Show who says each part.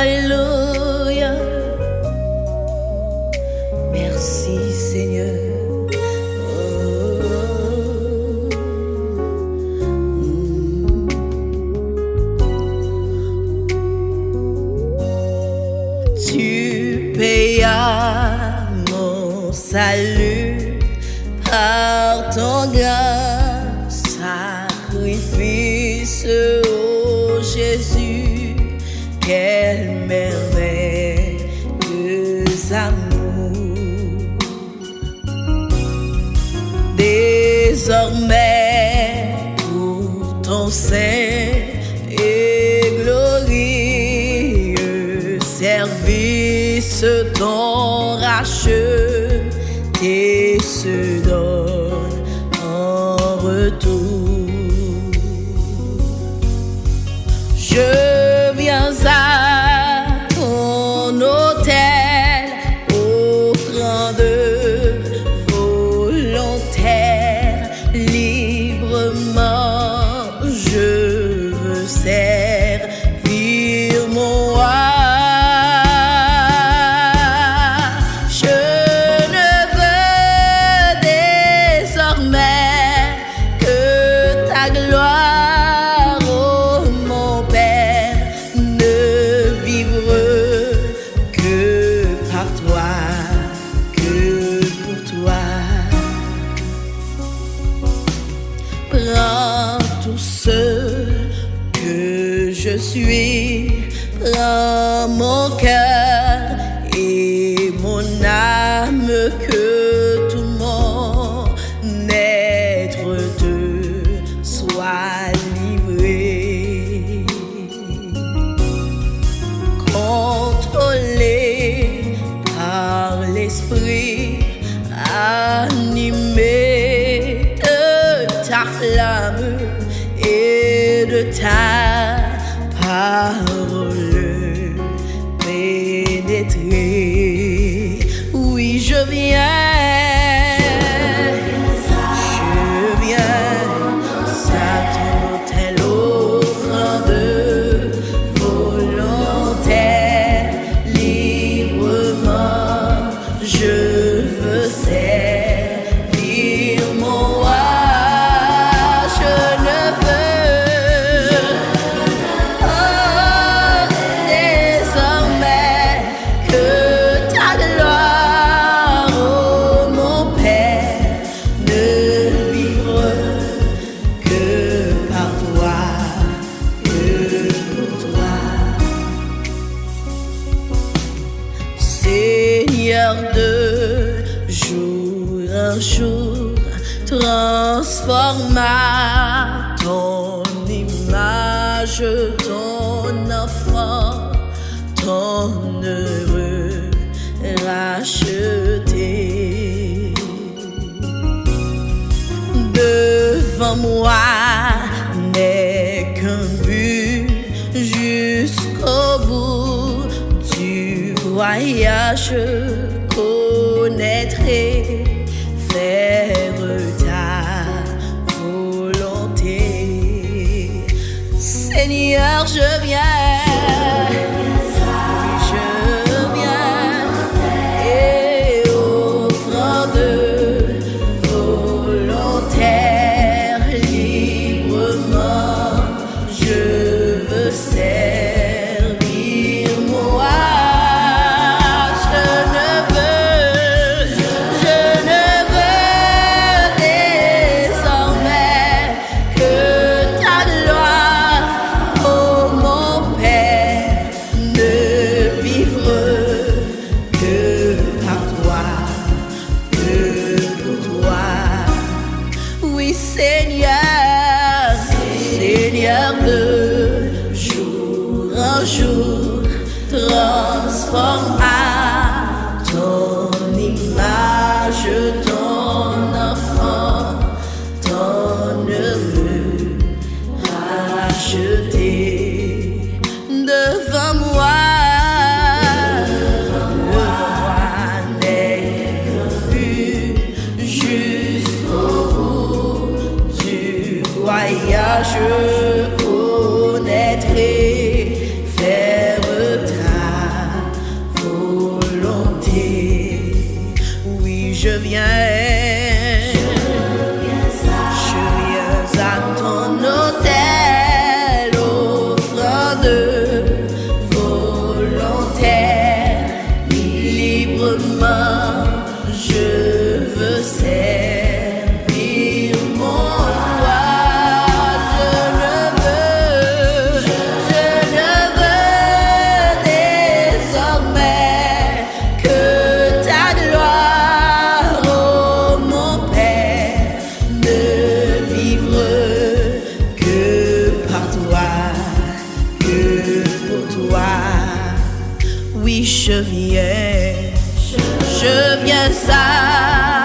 Speaker 1: Alléluia. Merci Seigneur. Tu payas mon salut par ton grand sacrifice, oh Jésus. Quelle merveilleuse amour. Désormais, pour ton saint et glorieux service, ton racheté se donne en retour. Je viens à ton autel, offrande volontaire, librement je veux servir mon roi. Je ne veux désormais que ta gloire, oh mon Père, ne vivre que par toi, que pour toi. Prends tout ce que je suis, prends mon cœur et mon âme, que tout mon être te soit livré. Contrôlé par l'esprit, animé de ta flamme et de ta parole pénétrée. Oui, je viens à ton autel, offrande volontaire, librement je veux servir mon roi. Je ne veux désormais que ta gloire, oh mon Père, ne vivre que par toi, que pour toi. Seigneur, de jour en jour, transforma ton image, ton enfant, ton heureux racheté. Devant moi n'est qu'un but, jusqu'au bout du voyage, connaîtrer, faire ta volonté. Seigneur, je viens. Seigneur, de jour en jour, transforme à ton image, ton enfant, ton heureux racheté. Devant moi n'est qu'un but, jusqu'au bout du voyage, connaîtrer, faire ta je viens ça.